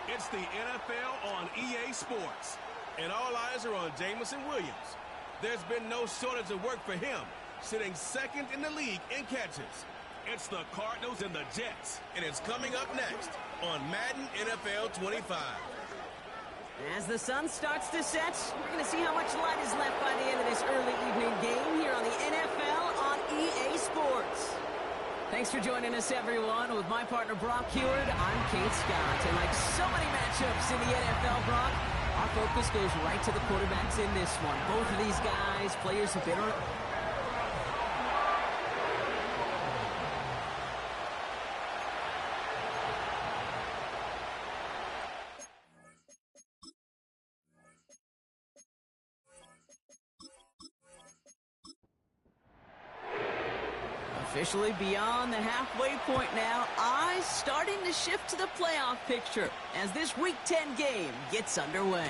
It's the NFL on EA Sports, and all eyes are on Jameson Williams. There's been no shortage of work for him, sitting second in the league in catches. It's the Cardinals and the Jets, and it's coming up next on Madden NFL 25. As the sun starts to set, we're going to see how much light is left by the end of this early evening game here on the NFL on EA Sports. Thanks for joining us, everyone. With my partner, Brock Heward, I'm Kate Scott. And like so many matchups in the NFL, Brock, our focus goes right to the quarterbacks in this one. Both of these guys, players who've been around. Officially beyond the halfway point now, eyes starting to shift to the playoff picture as this Week 10 game gets underway.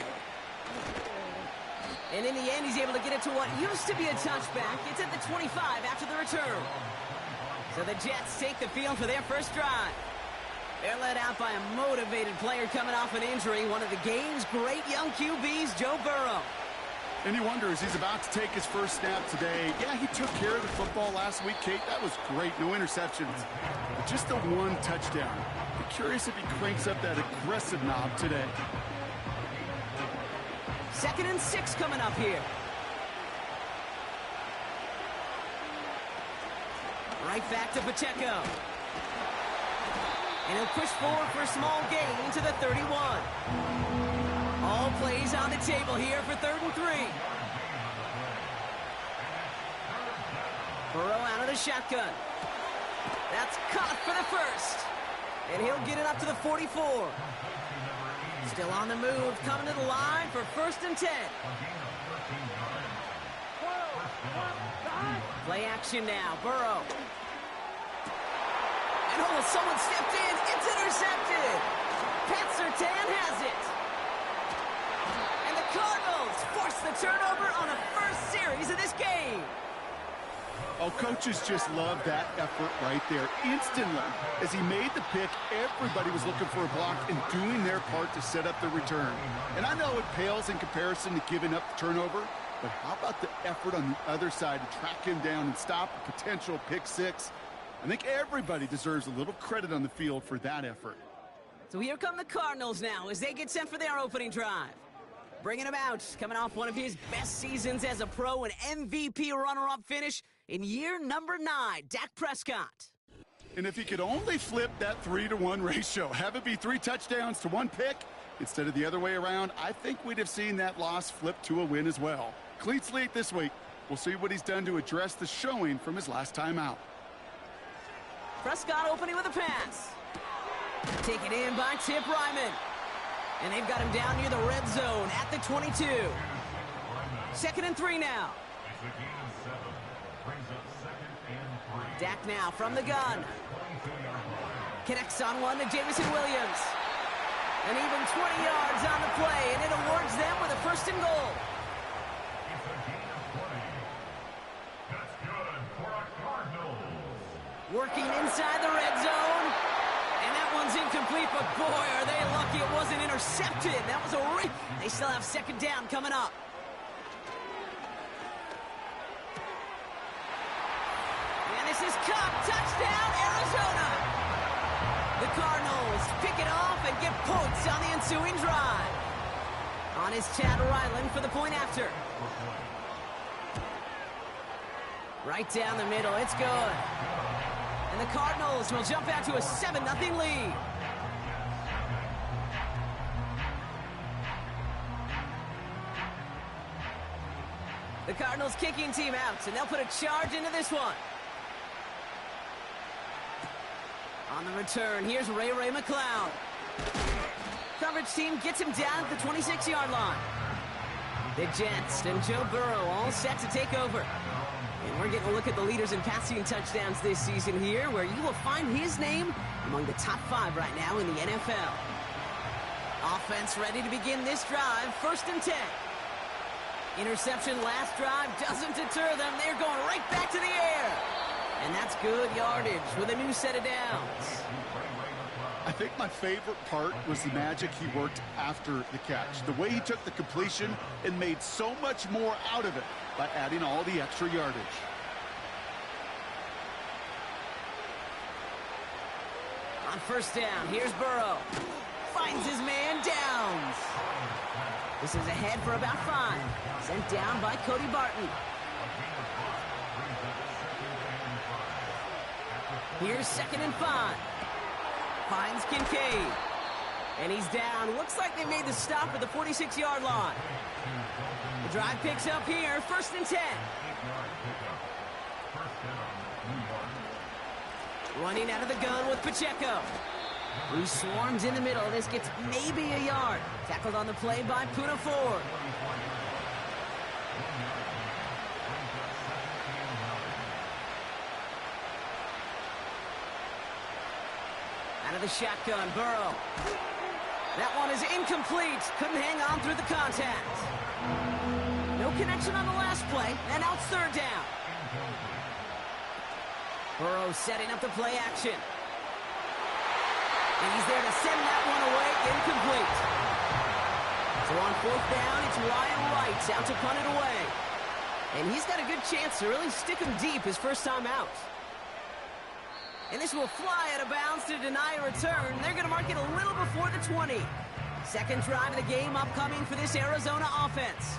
And in the end, he's able to get it to what used to be a touchback. It's at the 25 after the return. So the Jets take the field for their first drive. They're led out by a motivated player coming off an injury, one of the game's great young QBs, Joe Burrow. And he wonders, he's about to take his first snap today. Yeah, he took care of the football last week, Kate. That was great. No interceptions. But just the one touchdown. I'm curious if he cranks up that aggressive knob today. 2nd and 6 coming up here. Right back to Pacheco. And he'll push forward for a small gain to the 31. All plays on the table here for 3rd and 3. Burrow out of the shotgun. That's caught for the first. And he'll get it up to the 44. Still on the move, coming to the line for 1st and 10. Play action now, Burrow. And oh, someone stepped in. It's intercepted. Pat Surtain has it. Cardinals force the turnover on the first series of this game. Oh, coaches just love that effort right there. Instantly, as he made the pick, everybody was looking for a block and doing their part to set up the return. And I know it pales in comparison to giving up the turnover, but how about the effort on the other side to track him down and stop a potential pick six? I think everybody deserves a little credit on the field for that effort. So here come the Cardinals now as they get set for their opening drive. Bringing him out, coming off one of his best seasons as a pro, an MVP runner-up finish in year number 9, Dak Prescott. And if he could only flip that 3-to-1 ratio, have it be 3 touchdowns to 1 pick instead of the other way around, I think we'd have seen that loss flip to a win as well. Clean slate this week. We'll see what he's done to address the showing from his last time out. Prescott opening with a pass. Taken in by Tip Ryman. And they've got him down near the red zone at the 22. 2nd and 3 now. Dak now from the gun. Connects on one to Jameson Williams. And even 20 yards on the play, and it awards them with a 1st and goal. Working inside the red zone. And that one's incomplete, but boy, are they lucky it wasn't intercepted. That was a They still have 2nd down coming up. And this is caught. Touchdown, Arizona. The Cardinals pick it off and get points on the ensuing drive. On is Chad Ryland for the point after. Right down the middle. It's good. And the Cardinals will jump out to a 7-0 lead. The Cardinals kicking team out, and they'll put a charge into this one. On the return, here's Ray McCloud. Coverage team gets him down at the 26-yard line. The Jets and Joe Burrow all set to take over. And we're getting a look at the leaders in passing touchdowns this season here, where you will find his name among the top 5 right now in the NFL. Offense ready to begin this drive, 1st and 10. Interception last drive doesn't deter them. They're going right back to the air. And that's good yardage with a new set of downs. I think my favorite part was the magic he worked after the catch. The way he took the completion and made so much more out of it by adding all the extra yardage. On first down, here's Burrow. Finds his man, Downs. This is ahead for about 5. Sent down by Cody Barton. Here's 2nd and 5. Finds Kincaid. And he's down. Looks like they made the stop at the 46-yard line. The drive picks up here, 1st and 10. Running out of the gun with Pacheco, who swarms in the middle. This gets maybe a yard. Tackled on the play by Poona Ford. Out of the shotgun, Burrow. That one is incomplete. Couldn't hang on through the contact. No connection on the last play, and now it's 3rd down. Burrow setting up the play action. And he's there to send that one away, incomplete. So on 4th down, it's Ryan Wright out to punt it away. And he's got a good chance to really stick him deep his first time out. And this will fly out of bounds to deny a return. They're going to mark it a little before the 20. 2nd drive of the game upcoming for this Arizona offense.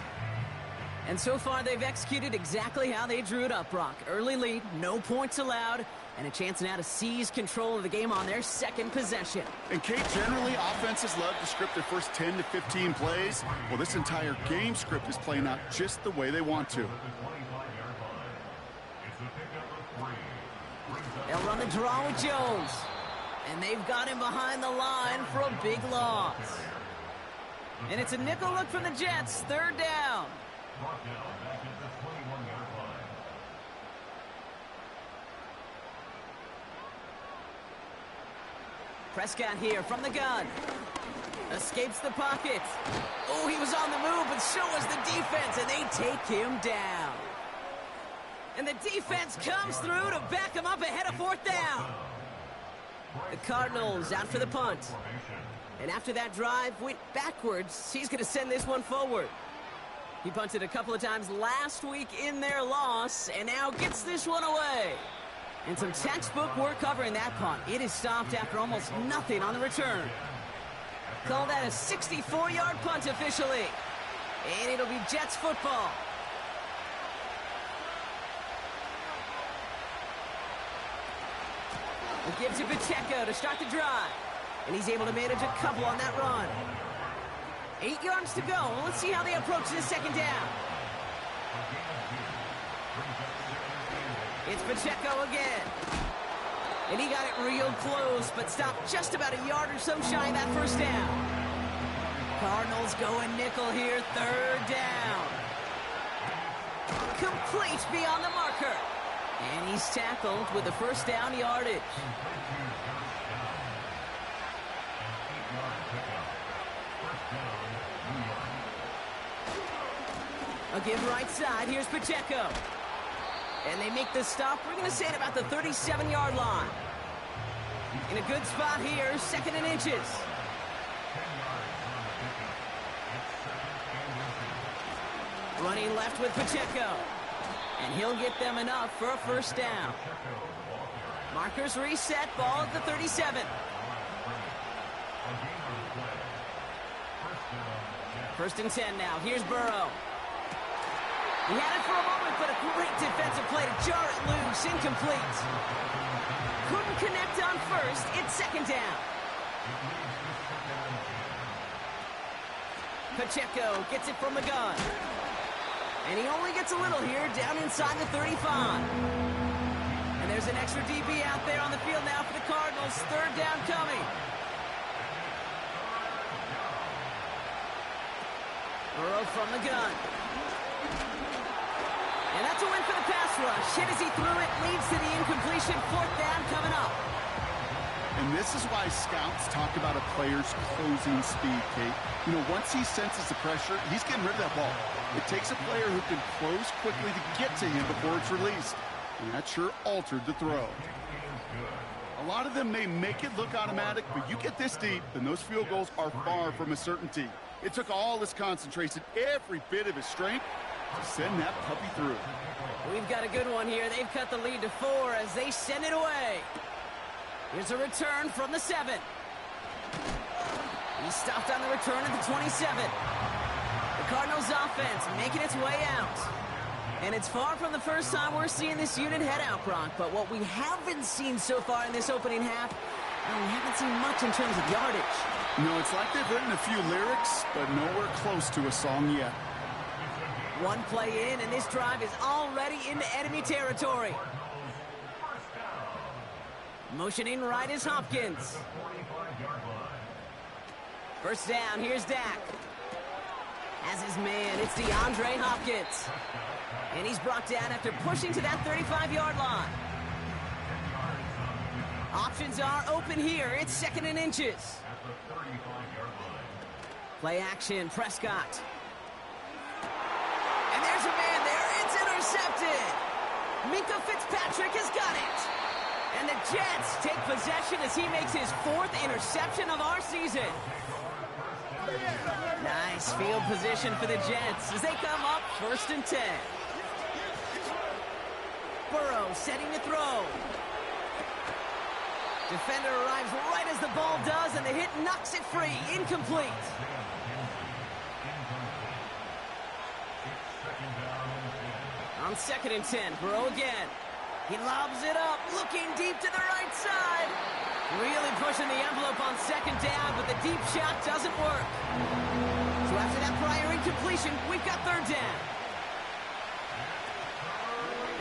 And so far, they've executed exactly how they drew it up, Brock. Early lead, no points allowed, and a chance now to seize control of the game on their 2nd possession. And, Kate, generally, offenses love to script their first 10 to 15 plays. Well, this entire game script is playing out just the way they want to. They'll run the draw with Jones. And they've got him behind the line for a big loss. And it's a nickel look from the Jets, 3rd down. Prescott here from the gun. Escapes the pocket. Oh, he was on the move, but so was the defense, and they take him down. And the defense comes through to back him up ahead of 4th down. The Cardinals out for the punt. And after that drive went backwards, he's going to send this one forward. He punted a couple of times last week in their loss, and now gets this one away. And some textbook work covering that punt. It is stopped after almost nothing on the return. Call that a 64-yard punt officially. And it'll be Jets football. It gives to Pacheco to start the drive. And he's able to manage a couple on that run. 8 yards to go. Let's see how they approach this 2nd down. It's Pacheco again. And he got it real close, but stopped just about a yard or so shy of that 1st down. Cardinals going nickel here, 3rd down. Complete beyond the marker. And he's tackled with the 1st down yardage. A give right side. Here's Pacheco. And they make the stop. We're going to say it about the 37-yard line. In a good spot here, 2nd and inches. Running left with Pacheco. And he'll get them enough for a 1st down. Markers reset. Ball at the 37. 1st and 10 now. Here's Burrow. He had it for a moment, but a great defensive play to jar it loose. Incomplete. Couldn't connect on 1st. It's 2nd down. Pacheco gets it from the gun. And he only gets a little here, down inside the 35. And there's an extra DB out there on the field now for the Cardinals. 3rd down coming. Burrow from the gun. And that's a win for the pass rush. Hit as he threw it, leads to the incompletion. 4th down coming up. And this is why scouts talk about a player's closing speed, Kate. You know, once he senses the pressure, he's getting rid of that ball. It takes a player who can close quickly to get to him before it's released. and that sure altered the throw. A lot of them may make it look automatic, but you get this deep, and those field goals are far from a certainty. It took all his concentration, every bit of his strength, to send that puppy through. We've got a good one here. They've cut the lead to 4 as they send it away. Here's a return from the 7. He stopped on the return at the 27. The Cardinals offense making its way out. And it's far from the first time we're seeing this unit head out, Brock. But what we haven't seen so far in this opening half, we haven't seen much in terms of yardage. No, it's like they've written a few lyrics, but nowhere close to a song yet. One play in, and this drive is already into enemy territory. Motioning right is Hopkins. First down, here's Dak. As his man, it's DeAndre Hopkins. And he's brought down after pushing to that 35-yard line. Options are open here. It's 2nd and inches. Play action, Prescott. And there's a man there. It's intercepted. Minkah Fitzpatrick has got it. And the Jets take possession as he makes his 4th interception of our season. Nice field position for the Jets as they come up 1st and 10. Burrow setting the throw. Defender arrives right as the ball does, and the hit knocks it free. Incomplete. On 2nd and 10, Burrow again. He lobs it up, looking deep to the right side. Really pushing the envelope on 2nd down, but the deep shot doesn't work. So after that prior incompletion, we've got 3rd down.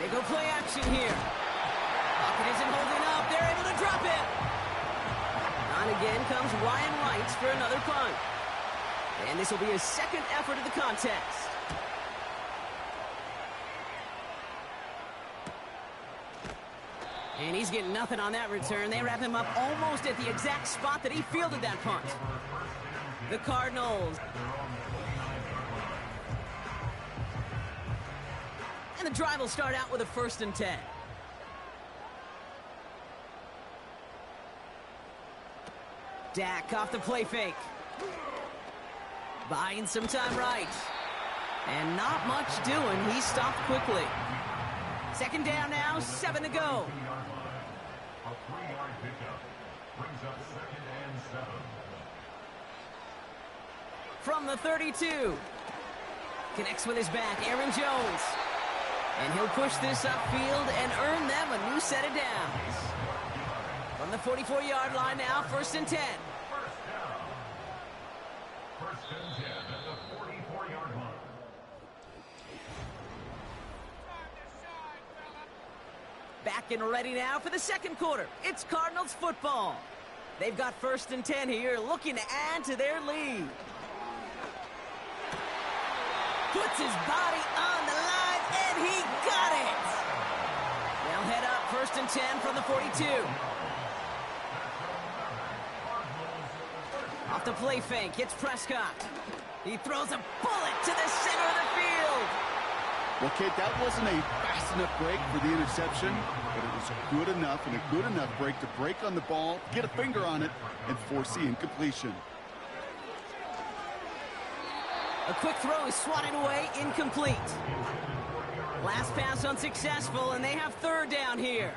They go play action here. Pocket isn't holding up. They're able to drop it. On again comes Ryan Wright for another punt. And this will be his 2nd effort of the contest. And he's getting nothing on that return. They wrap him up almost at the exact spot that he fielded that punt. The Cardinals. And the drive will start out with a 1st and 10. Dak off the play fake. Buying some time right. And not much doing. He stopped quickly. 2nd down now, 7 to go. A 3-yard pickup brings up 2nd and 7. From the 32. Connects with his back, Aaron Jones. And he'll push this upfield and earn them a new set of downs. From the 44-yard line now, 1st and 10. First down. 1st and 10 at the 44-yard line. Back and ready now for the 2nd quarter. It's Cardinals football. They've got 1st and 10 here, looking to add to their lead. Puts his body on the line, and he got it! They'll head up 1st and 10 from the 42. Off the play fake, it's Prescott. He throws a bullet to the center of the field. Well, Kate, that wasn't a fast enough break for the interception, but it was good enough and a good enough break to break on the ball, get a finger on it, and force the incompletion. A quick throw is swatted away, incomplete. Last pass unsuccessful, and they have 3rd down here.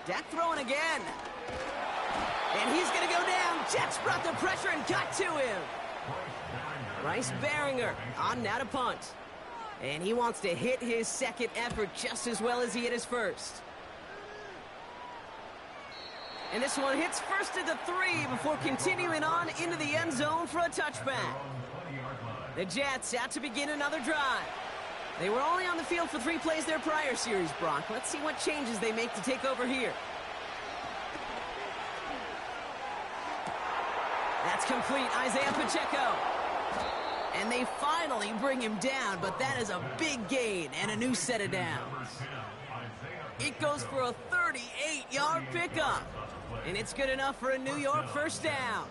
Dak throwing again. And he's going to go down. Jets brought the pressure and got to him. Bryce Baringer on now to punt. And he wants to hit his 2nd effort just as well as he hit his 1st. And this one hits 1st at the 3 before continuing on into the end zone for a touchback. The Jets out to begin another drive. They were only on the field for 3 plays their prior series, Brock. Let's see what changes they make to take over here. That's complete, Isaiah Pacheco. And they finally bring him down, but that is a big gain and a new set of downs. It goes for a 38-yard pickup. And it's good enough for a New York 1st down.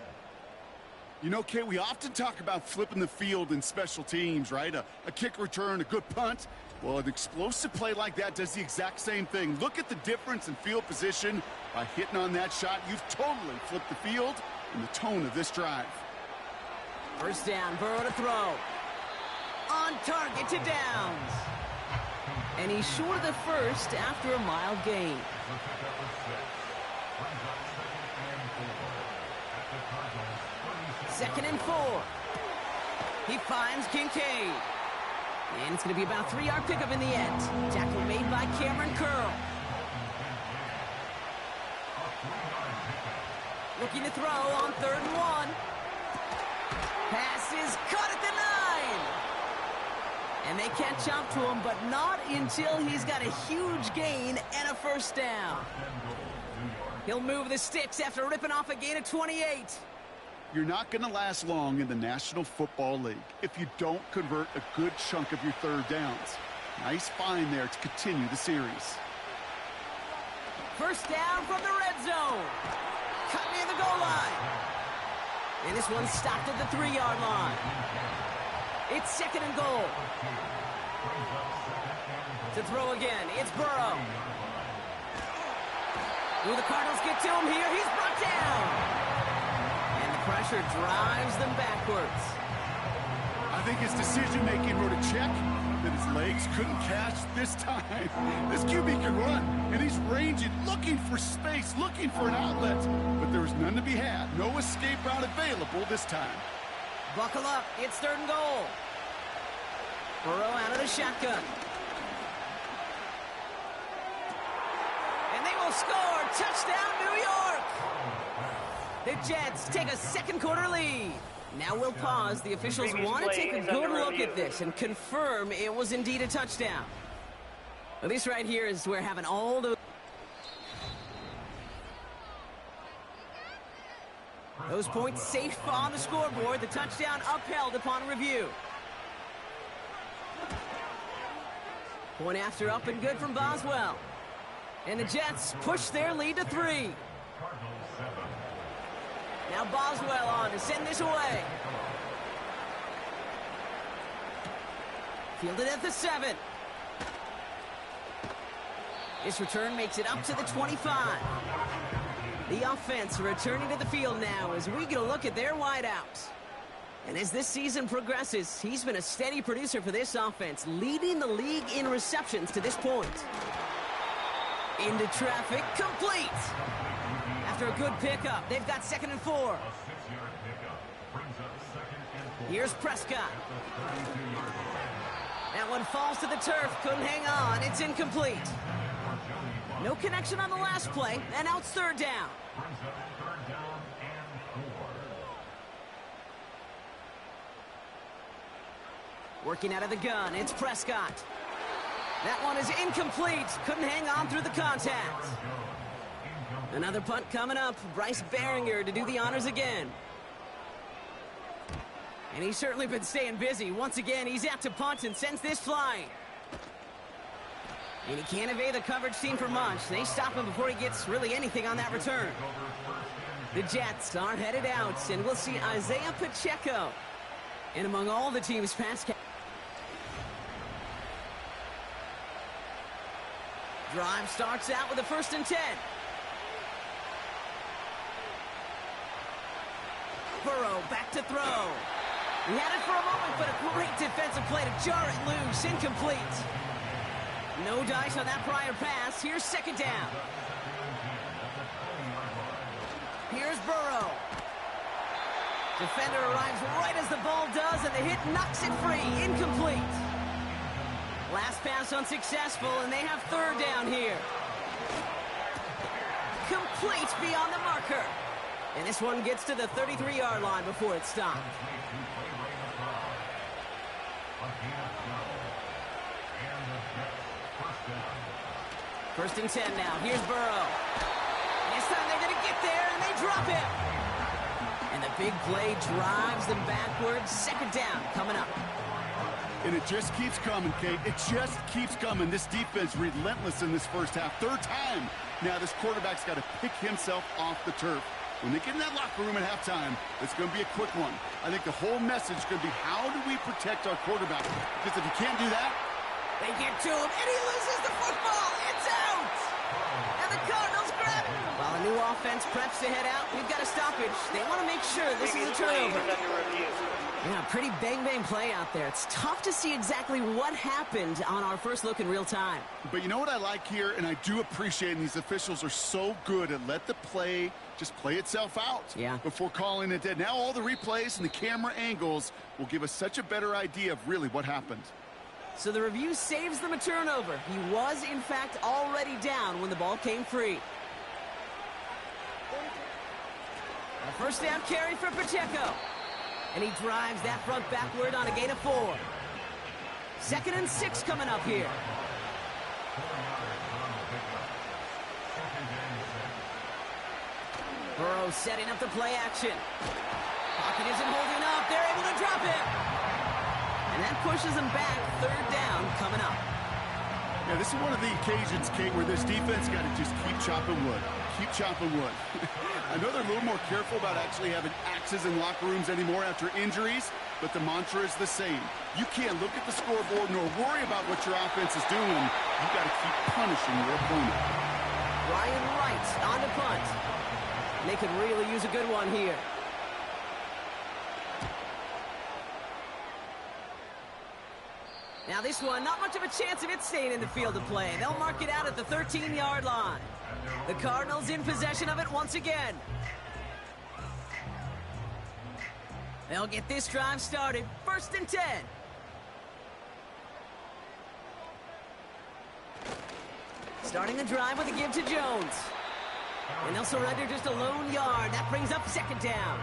You know, Kate, we often talk about flipping the field in special teams, right? A kick return, a good punt. Well, an explosive play like that does the exact same thing. Look at the difference in field position. By hitting on that shot, you've totally flipped the field and the tone of this drive. First down, Burrow to throw. On target to Downs. And he's short of the first after a mild gain. Second and 4. He finds Kincaid. And it's going to be about a 3-yard pickup in the end. Tackle made by Cameron Curl. Looking to throw on 3rd and 1. Pass is caught at the 9. And they catch up to him, but not until he's got a huge gain and a first down. He'll move the sticks after ripping off a gain of 28. You're not going to last long in the National Football League if you don't convert a good chunk of your third downs. Nice find there to continue the series. First down from the red zone. Cut near the goal line. And this one's stopped at the 3-yard line. It's second and goal. To throw again, it's Burrow. Will the Cardinals get to him here? He's brought down. Pressure drives them backwards. I think his decision-making wrote a check that his legs couldn't catch this time. This QB can run, and he's ranging, looking for space, looking for an outlet. But there was none to be had. No escape route available this time. Buckle up. It's 3rd and goal. Burrow out of the shotgun. And they will score. Touchdown, New York. The Jets take a second quarter lead. Now we'll pause. The officials want to take a good look at this and confirm it was indeed a touchdown. Well, this right here is where having all those points safe on the scoreboard. The touchdown upheld upon review. Point after up and good from Boswell. And the Jets push their lead to 3. Now Boswell on to send this away. Fielded at the 7. This return makes it up to the 25. The offense returning to the field now as we get a look at their wideouts. And as this season progresses, he's been a steady producer for this offense, leading the league in receptions to this point. Into traffic, complete. After a good pickup, they've got 2nd and 4. Here's Prescott. That one falls to the turf, couldn't hang on, it's incomplete. No connection on the last play, and now it's 3rd down. Working out of the gun, it's Prescott. That one is incomplete, couldn't hang on through the contact. Another punt coming up. Bryce Baringer to do the honors again. And he's certainly been staying busy. Once again, he's out to punt and sends this flying. And he can't evade the coverage team for much. They stop him before he gets really anything on that return. The Jets are headed out, and we'll see Isaiah Pacheco. And among all the team's pass catch. Drive starts out with a 1st and 10. Burrow back to throw. He had it for a moment, but a great defensive play to jar it loose. Incomplete. No dice on that prior pass. Here's 2nd down. Here's Burrow. Defender arrives right as the ball does, and the hit knocks it free. Incomplete. Last pass unsuccessful, and they have 3rd down here. Complete beyond the marker. And this one gets to the 33-yard line before it's stopped. First and 10 now. Here's Burrow. This time they're going to get there, and they drop him. And the big play drives them backwards. 2nd down coming up. And it just keeps coming, Kate. It just keeps coming. This defense relentless in this first half. 3rd time. Now this quarterback's got to pick himself off the turf. When they get in that locker room at halftime, it's going to be a quick one. I think the whole message is going to be, how do we protect our quarterback? Because if you can't do that, they get to him, and he loses the football. It's out! And the Cardinals grab it. While a new offense preps to head out, we've got a stoppage. They want to make sure this is a turnover. Yeah, pretty bang-bang play out there. It's tough to see exactly what happened on our first look in real time. But you know what I like here, and I do appreciate, and these officials are so good at let the play just play itself out before calling it dead. Now all the replays and the camera angles will give us such a better idea of really what happened. So the review saves them a turnover. He was, in fact, already down when the ball came free. A first down carry for Pacheco. And he drives that front backward on a gain of 4. 2nd and 6 coming up here. Burrow setting up the play action. Pocket isn't holding up. They're able to drop it. And that pushes them back. 3rd down coming up. Yeah, this is one of the occasions, King, where this defense got to just keep chopping wood. Keep chopping wood. I know they're a little more careful about actually having axes in locker rooms anymore after injuries, but the mantra is the same. You can't look at the scoreboard nor worry about what your offense is doing. You've got to keep punishing your opponent. Ryan Wright on to punt. They could really use a good one here. Now this one, not much of a chance of it staying in the field of play. They'll mark it out at the 13-yard line. The Cardinals in possession of it once again. They'll get this drive started. 1st and 10. Starting the drive with a give to Jones. And they'll surrender just a lone yard. That brings up 2nd down.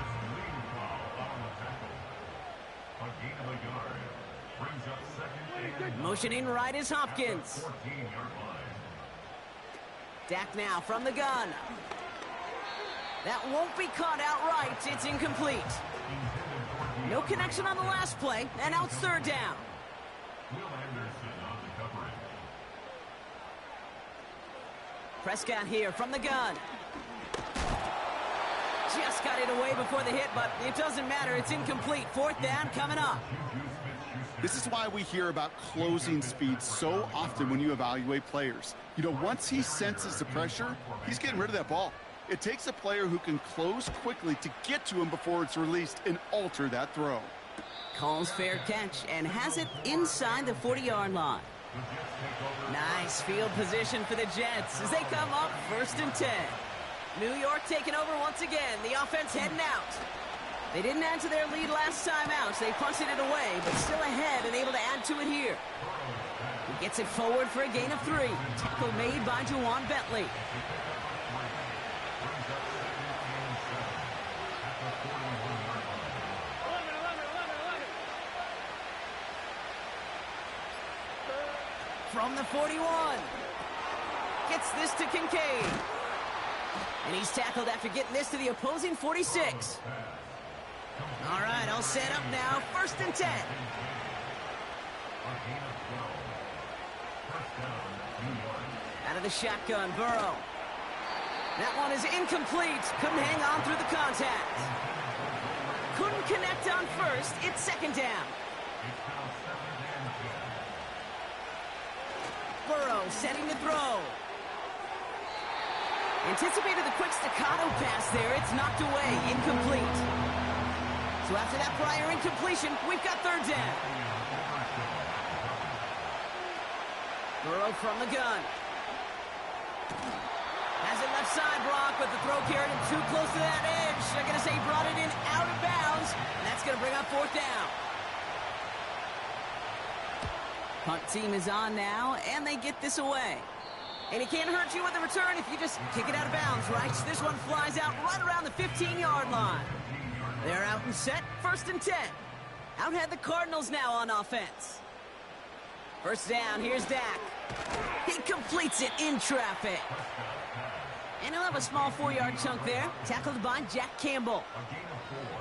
Motioning right is Hopkins. Dak now from the gun. That won't be caught outright. It's incomplete. No connection on the last play, and now it's 3rd down. Prescott here from the gun. Just got it away before the hit, but it doesn't matter. It's incomplete. 4th down coming up. This is why we hear about closing speed so often when you evaluate players. You know, once he senses the pressure, he's getting rid of that ball. It takes a player who can close quickly to get to him before it's released and alter that throw. Calls fair catch and has it inside the 40-yard line. Nice field position for the Jets as they come up 1st and 10. New York taking over once again. The offense heading out. They didn't add to their lead last time out. They punted it away, but still ahead and able to add to it here. He gets it forward for a gain of 3. Tackle made by Juwan Bentley. From the 41. Gets this to Kincaid. And he's tackled after getting this to the opposing 46. All right, all set up now. 1st and 10. Out of the shotgun, Burrow. That one is incomplete. Couldn't hang on through the contact. Couldn't connect on 1st. It's 2nd down. Burrow setting the throw. Anticipated the quick staccato pass there. It's knocked away. Incomplete. So after that prior incompletion, we've got 3rd down. Burrow from the gun. Has it left side, Brock, but the throw carried him too close to that edge. They're going to say he brought it in out of bounds, and that's going to bring up 4th down. Punt team is on now, and they get this away. And it can't hurt you with the return if you just kick it out of bounds, right? So this one flies out right around the 15-yard line. They're out and set, 1st and 10. Out had the Cardinals now on offense. 1st down, here's Dak. He completes it in traffic. And he'll have a small 4-yard chunk there, tackled by Jack Campbell. A gain of 4.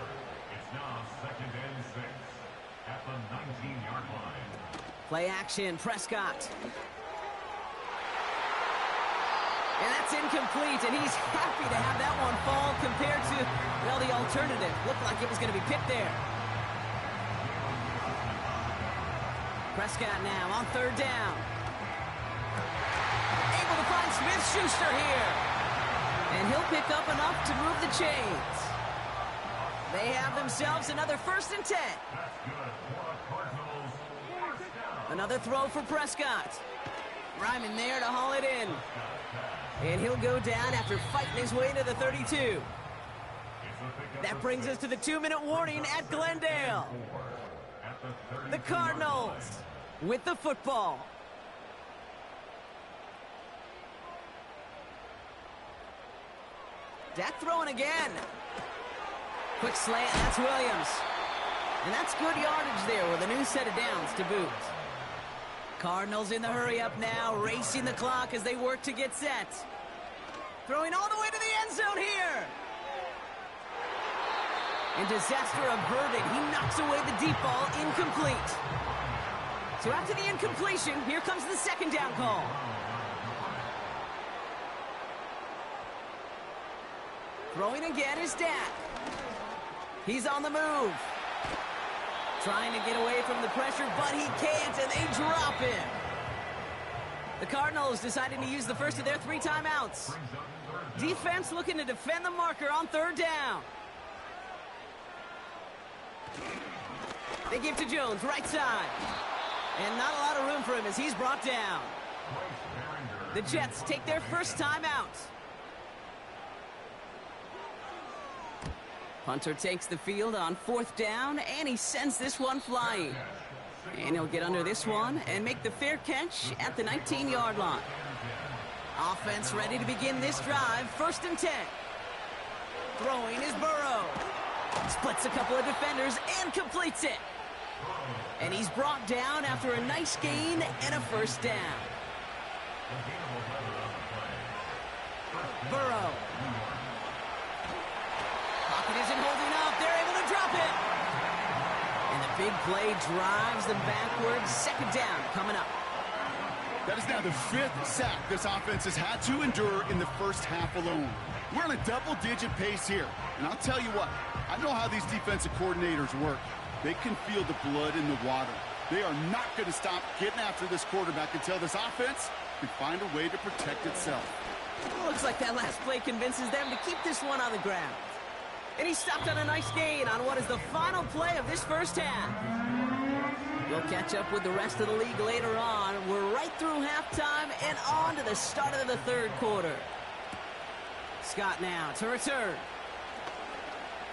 It's now 2nd and 6 at the 19-yard line. Play action, Prescott. And that's incomplete, and he's happy to have that one fall compared to alternative. Looked like it was going to be picked there. Prescott now on third down. Able to find Smith-Schuster here. And he'll pick up enough to move the chains. They have themselves another 1st and 10. Another throw for Prescott. Ryman there to haul it in. And he'll go down after fighting his way to the 32. That brings us to the 2-minute warning at Glendale. The Cardinals with the football. Dak throwing again. Quick slant, that's Williams. And that's good yardage there with a new set of downs to boot. Cardinals in the hurry up now, racing the clock as they work to get set. Throwing all the way to the end zone here. And disaster averted. He knocks away the deep ball, incomplete. So after the incompletion, here comes the 2nd down call. Throwing again is Dak. He's on the move. Trying to get away from the pressure, but he can't, and they drop him. The Cardinals deciding to use the first of their 3 timeouts. Defense looking to defend the marker on 3rd down. They give to Jones, right side. And not a lot of room for him as he's brought down. The Jets take their first timeout. Hunter takes the field on 4th down, and he sends this one flying. And he'll get under this one and make the fair catch at the 19-yard line. Offense ready to begin this drive, 1st and 10. Throwing is Burrow. Splits a couple of defenders and completes it. And he's brought down after a nice gain and a 1st down. Burrow. Pocket isn't holding up. They're able to drop it. And the big play drives them backwards. 2nd down coming up. That is now the 5th sack this offense has had to endure in the first half alone. We're on a double-digit pace here. And I'll tell you what, I know how these defensive coordinators work. They can feel the blood in the water. They are not going to stop getting after this quarterback until this offense can find a way to protect itself. Looks like that last play convinces them to keep this one on the ground. And he stopped on a nice gain on what is the final play of this first half. We'll catch up with the rest of the league later on. We're right through halftime and on to the start of the 3rd quarter. Scott now to return.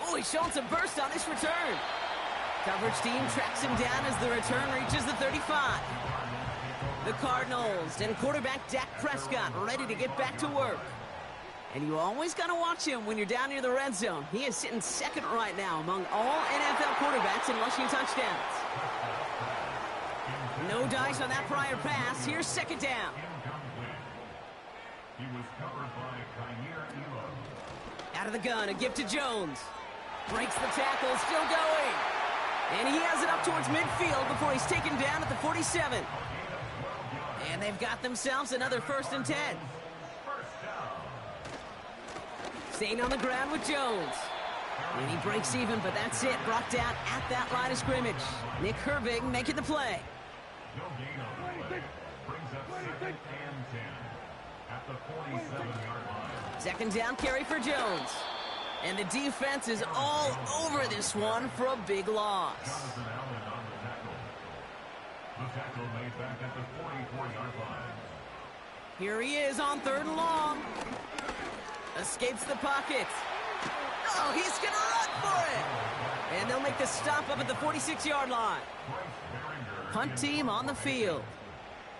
Oh, he's showing some burst on this return. Coverage team tracks him down as the return reaches the 35. The Cardinals and quarterback Dak Prescott ready to get back to work. And you always got to watch him when you're down near the red zone. He is sitting 2nd right now among all NFL quarterbacks in rushing touchdowns. No dice on that prior pass. Here's 2nd down. He was covered by Kyer Elo. Out of the gun, a give to Jones. Breaks the tackle, still going. And he has it up towards midfield before he's taken down at the 47. And they've got themselves another 1st and 10. Staying on the ground with Jones. And he breaks even, but that's it. Brought down at that line of scrimmage. Nick Herbig making the play. No gain on the play. Brings up 2nd and 10 at the 47-yard line. 2nd down carry for Jones. And the defense is all over this one for a big loss. Jonathan Allen on the tackle. The tackle made back at the 44-yard line. Here he is on 3rd and long. Escapes the pocket. Oh, he's going to run for it. And they'll make the stop up at the 46-yard line. Punt team on the field.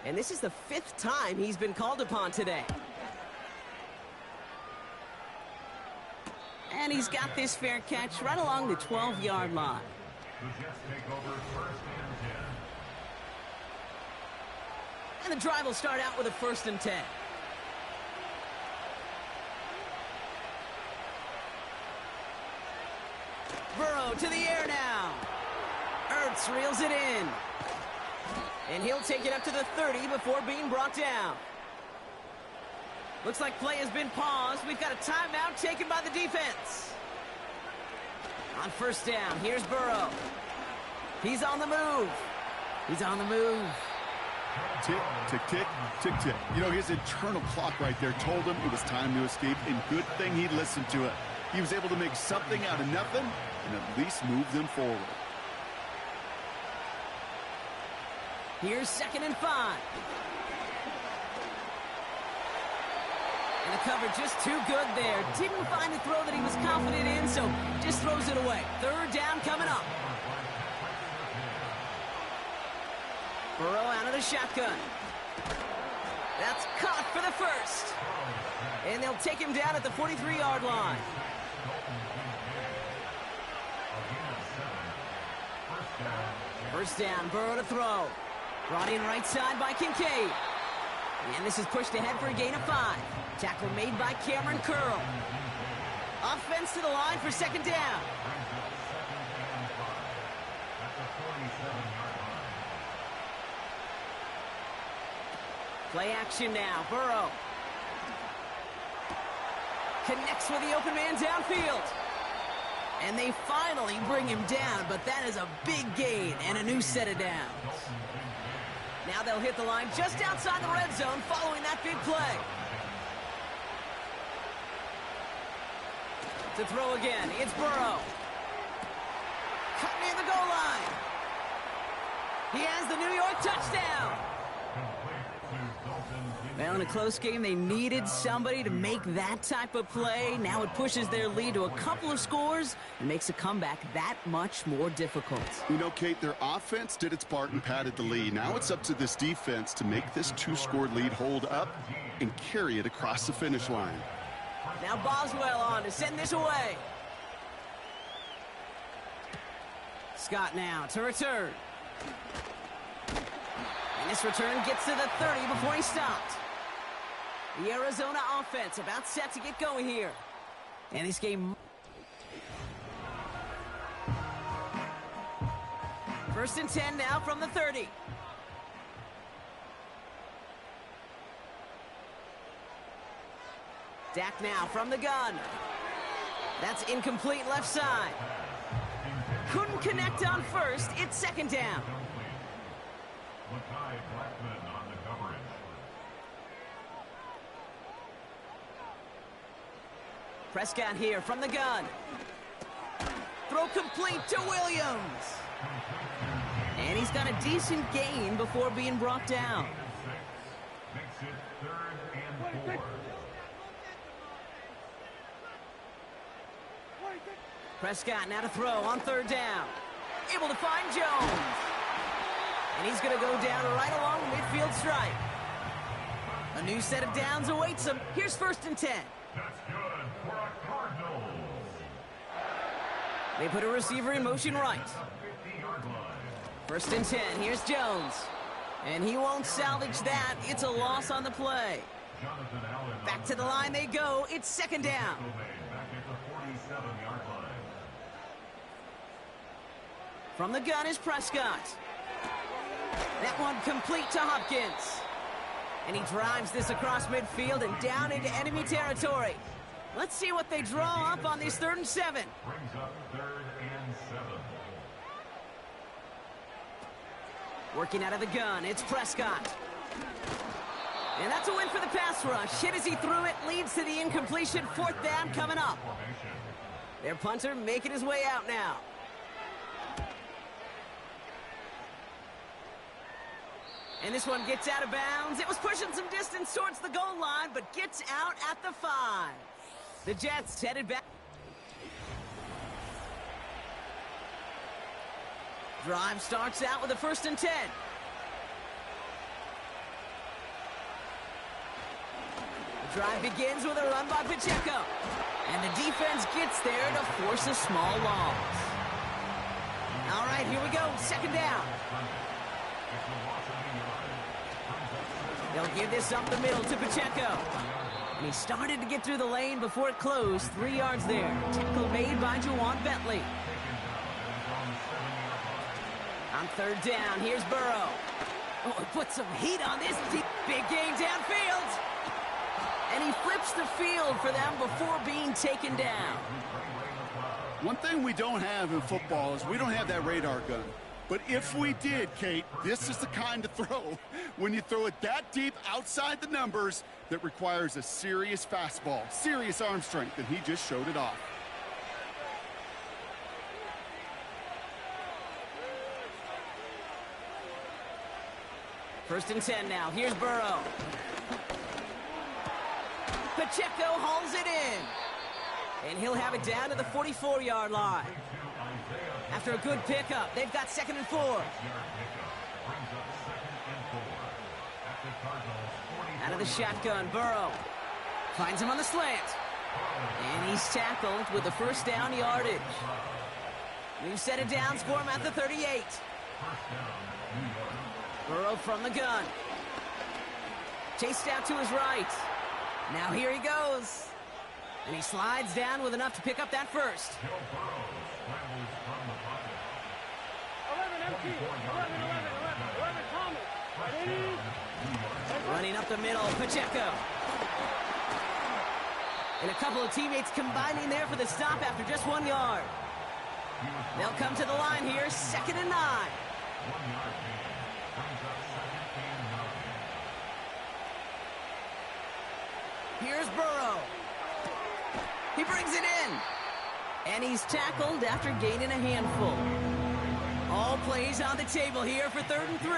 And this is the 5th time he's been called upon today. And he's got this fair catch right along the 12-yard line. The Jets take over 1st and 10. And the drive will start out with a 1st and 10. Burrow to the air now. Ertz reels it in. And he'll take it up to the 30 before being brought down. Looks like play has been paused. We've got a timeout taken by the defense. On first down, here's Burrow. He's on the move. He's on the move. Tick, tick, tick, tick, tick. You know, his internal clock right there told him it was time to escape, and good thing he listened to it. He was able to make something out of nothing and at least move them forward. Here's 2nd and 5. And the cover just too good there. Didn't find the throw that he was confident in, so just throws it away. 3rd down coming up. Burrow out of the shotgun. That's caught for the first. And they'll take him down at the 43-yard line. First down, Burrow to throw. Brought in right side by Kincaid. And this is pushed ahead for a gain of 5. Tackle made by Cameron Curl. Offense to the line for 2nd down. Play action now, Burrow. Connects with the open man downfield. And they finally bring him down, but that is a big gain and a new set of downs. Now they'll hit the line just outside the red zone following that big play. To throw again, it's Burrow. Cut near the goal line. He has the New York touchdown. Well, in a close game, they needed somebody to make that type of play. Now it pushes their lead to a couple of scores and makes a comeback that much more difficult. You know, Kate, their offense did its part and padded the lead. Now it's up to this defense to make this 2-score lead hold up and carry it across the finish line. Now Boswell on to send this away. Scott now to return. And this return gets to the 30 before he stopped. The Arizona offense about set to get going here. And this game... 1st and 10 now from the 30. Dak now from the gun. That's incomplete left side. Couldn't connect on first. It's 2nd down. Mekhi Blackmon on the coverage. Prescott here from the gun. Throw complete to Williams. And he's got a decent gain before being brought down. Makes it 3rd and 4. Prescott now to throw on 3rd down. Able to find Jones. And he's going to go down right along the midfield stripe. A new set of downs awaits him. Here's 1st and 10. That's good for a Cardinals. They put a receiver in motion right. 50-yard line. 1st and 10. Here's Jones. And he won't salvage that. It's a loss on the play. Jonathan Allen Back to the line they go. It's 2nd down. back at the 47-yard line. From the gun is Prescott. That one complete to Hopkins. And he drives this across midfield and down into enemy territory. Let's see what they draw up on this 3rd and 7. Brings up 3rd and 7. Working out of the gun, it's Prescott. And that's a win for the pass rush. Hit as he threw it, leads to the incompletion. 4th down coming up. Their punter making his way out now. And this one gets out of bounds. It was pushing some distance towards the goal line, but gets out at the 5. The Jets headed back. Drive starts out with a 1st and 10. The drive begins with a run by Pacheco. And the defense gets there to force a small loss. All right, here we go. 2nd down. They'll give this up the middle to Pacheco. And he started to get through the lane before it closed. 3 yards there. Tackle made by Juwan Bentley. On 3rd down, here's Burrow. Oh, he put some heat on this deep. Big gain downfield. And he flips the field for them before being taken down. One thing we don't have in football is we don't have that radar gun. But if we did, Kate, this is the kind of throw, when you throw it that deep outside the numbers, that requires a serious fastball, serious arm strength, and he just showed it off. First and 10 now. Here's Burrow. Pacheco hauls it in. And he'll have it down to the 44-yard line. After a good pickup, they've got 2nd and 4. Out of the shotgun, Burrow finds him on the slant. And he's tackled with the first down yardage. New set of downs for him at the 38. Burrow from the gun. Chased out to his right. Now here he goes. And he slides down with enough to pick up that first. 11, Running up the middle, Pacheco. And a couple of teammates combining there for the stop after just 1 yard. They'll come to the line here, 2nd and 9. Here's Burrow. He brings it in. And he's tackled after gaining a handful. All plays on the table here for 3rd and 3.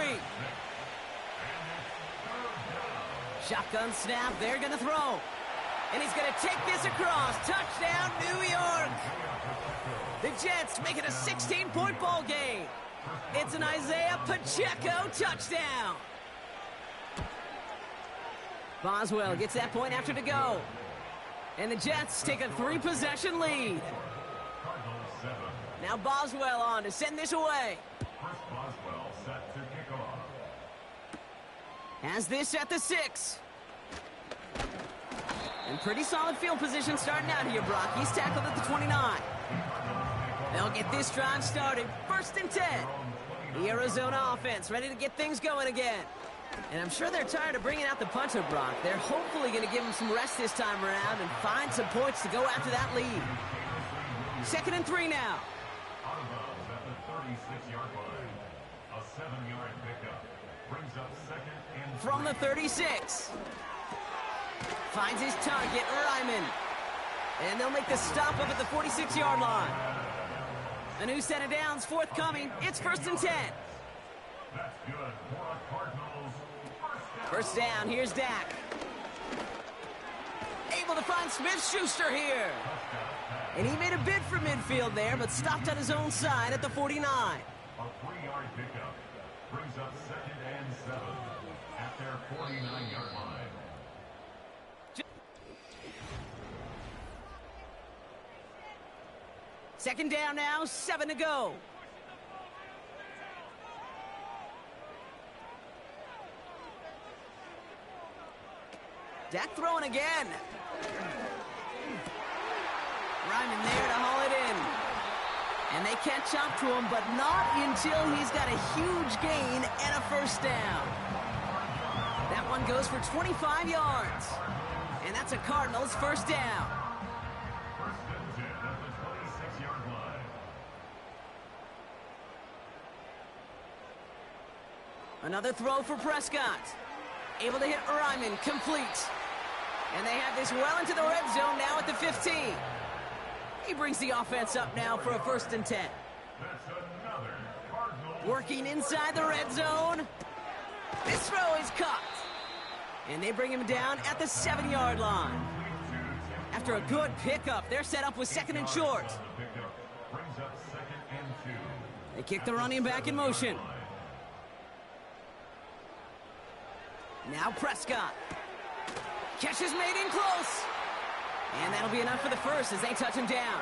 Shotgun snap, they're going to throw. And he's going to take this across. Touchdown, New York. The Jets make it a 16-point ball game. It's an Isaiah Pacheco touchdown. Boswell gets that point after to go. And the Jets take a 3-possession lead. Now Boswell on to send this away. Has this at the 6. And pretty solid field position starting out here, Brock. He's tackled at the 29. They'll get this drive started. 1st and 10. The Arizona offense ready to get things going again. And I'm sure they're tired of bringing out the punter, Brock. They're hopefully going to give him some rest this time around and find some points to go after that lead. 2nd and 3 now. Out of bounds at the 36-yard line. A 7-yard pickup brings up 2nd and 3. From the 36. Finds his target, Ryman. And they'll make the stop up at the 46-yard line. A new set of downs forthcoming. It's 1st and 10. That's good for a Cardinals. First down, here's Dak. Able to find Smith-Schuster here. And he made a bid for midfield there, but stopped on his own side at the 49. A 3-yard pickup brings up 2nd and 7 at their 49-yard line. Second down now, 7 to go. Dak throwing again. Ryman there to haul it in. And they catch up to him, but not until he's got a huge gain and a first down. That one goes for 25 yards. And that's a Cardinals first down. First and 10 at the 26-yard line. Another throw for Prescott. Able to hit Ryman, complete. And they have this well into the red zone now at the 15. He brings the offense up now for a 1st and 10. That's another Cardinals. Working inside the red zone. This throw is caught. And they bring him down at the 7-yard line. After a good pickup, they're set up with 2nd and short. Brings up 2nd and 2. They kick the running back in motion. Now Prescott. Catch is made in close. And that'll be enough for the first as they touch him down.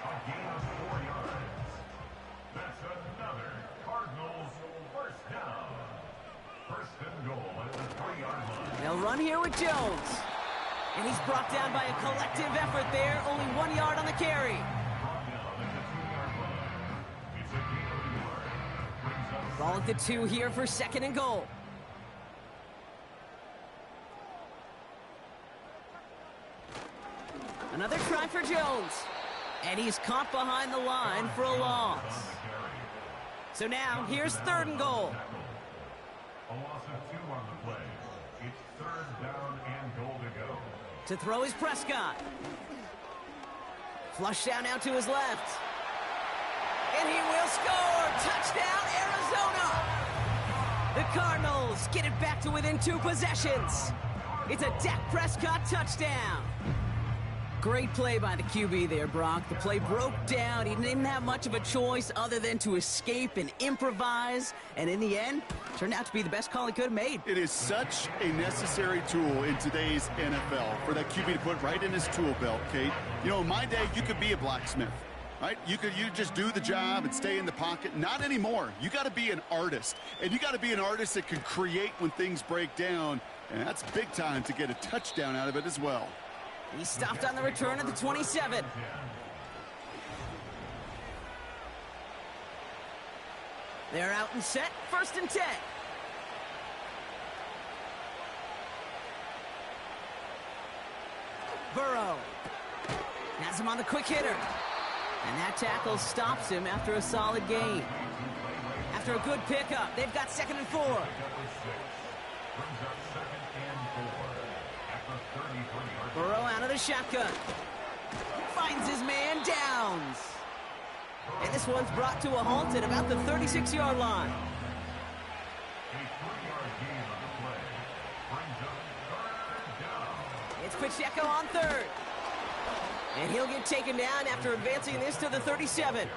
A gain of 4 yards. That's another Cardinals first down. 1st and goal at the 3-yard line. They'll run here with Jones. And he's brought down by a collective effort there. Only 1 yard on the carry. Brought down at the 2-yard line. It's a gain of 1 yard. Brings up Ball at the 2 here for 2nd and goal. Another try for Jones. And he's caught behind the line for a loss. So now, here's 3rd and goal. A loss of 2 on the play. It's 3rd down and goal to go. To throw is Prescott. Flush down out to his left. And he will score! Touchdown, Arizona! The Cardinals get it back to within 2 possessions. It's a Dak Prescott touchdown. Great play by the QB there, Brock. The play broke down. He didn't have much of a choice other than to escape and improvise. And in the end, turned out to be the best call he could have made. It is such a necessary tool in today's NFL for that QB to put right in his tool belt, Kate. You know, in my day, you could be a blacksmith, right? You just do the job and stay in the pocket. Not anymore. You got to be an artist. And you got to be an artist that can create when things break down. And that's big time to get a touchdown out of it as well. He stopped on the return at the 27. They're out and set. 1st and 10. Burrow has him on the quick hitter. And that tackle stops him after a solid gain. After a good pickup, they've got 2nd and 4. Burrow out of the shotgun. Finds his man, Downs. And this one's brought to a halt at about the 36-yard line. It's Pacheco on 3rd. And he'll get taken down after advancing this to the 37.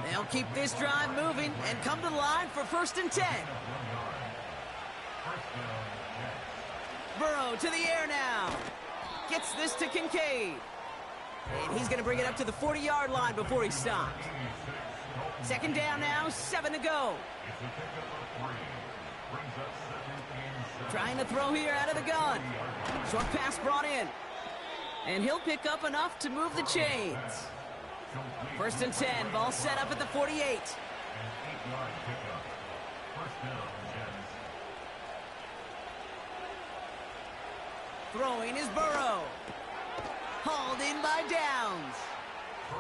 They'll keep this drive moving and come to the line for 1st and 10. Burrow to the air now. Gets this to Kincaid. And he's going to bring it up to the 40-yard line before he stopped. 2nd down now, 7 to go. Trying to throw here out of the gun. Short pass brought in. And he'll pick up enough to move the chains. 1st and 10, ball set up at the 48. Throwing is Burrow. Hauled in by Downs.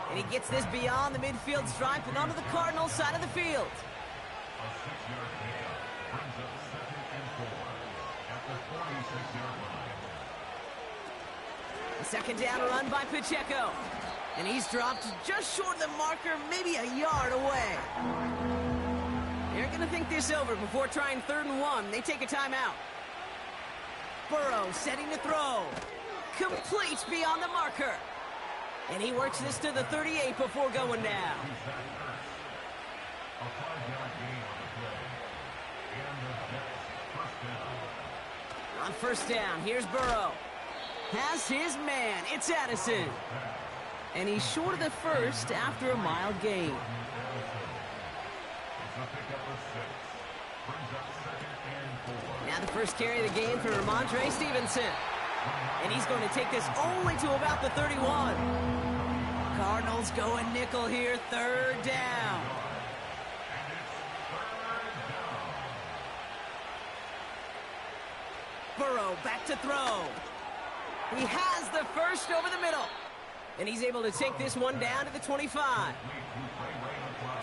And he gets this beyond the midfield stripe and onto the Cardinals side of the field. A 2nd down run by Pacheco. And he's dropped just short of the marker, maybe a yard away. They're going to think this over before trying 3rd and 1. They take a timeout. Burrow setting to throw. Complete beyond the marker. And he works this to the 38 before going down. On 1st down, here's Burrow. Has his man. It's Addison. And he's short of the 1st after a mild gain. Now the first carry of the game for Ramondre Stevenson. And he's going to take this only to about the 31. Cardinals going nickel here, 3rd down. Burrow back to throw. He has the 1st over the middle. And he's able to take this one down to the 25.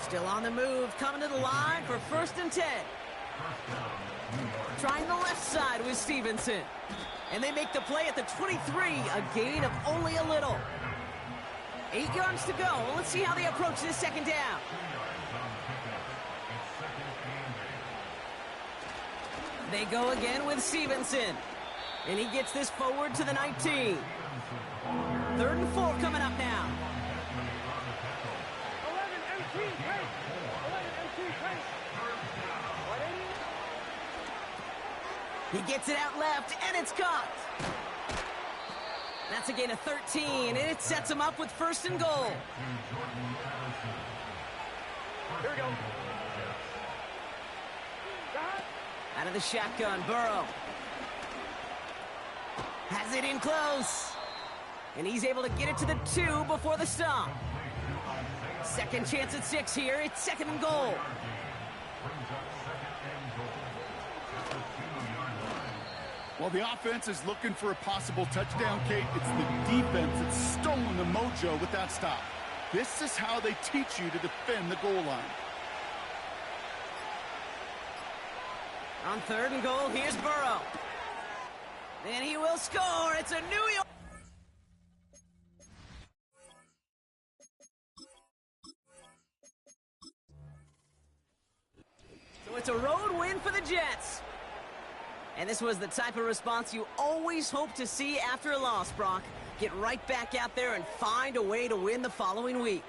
Still on the move, coming to the line for 1st and 10. Trying the left side with Stevenson. And they make the play at the 23, a gain of only a little. 8 yards to go. Let's see how they approach this 2nd down. They go again with Stevenson. And he gets this forward to the 19. 3rd and 4 coming up now. 11 MT pace. 11 MT pace. He gets it out left, and it's caught. That's a gain of 13, and it sets him up with 1st and goal. Here we go. Out of the shotgun, Burrow. Has it in close. And he's able to get it to the 2 before the stop. 2nd chance at 6 here. It's 2nd and goal. While the offense is looking for a possible touchdown, Kate, it's the defense that's stolen the mojo with that stop. This is how they teach you to defend the goal line. On 3rd and goal, here's Burrow. And he will score. It's a New York. So it's a road win for the Jets. And this was the type of response you always hope to see after a loss, Brock. Get right back out there and find a way to win the following week.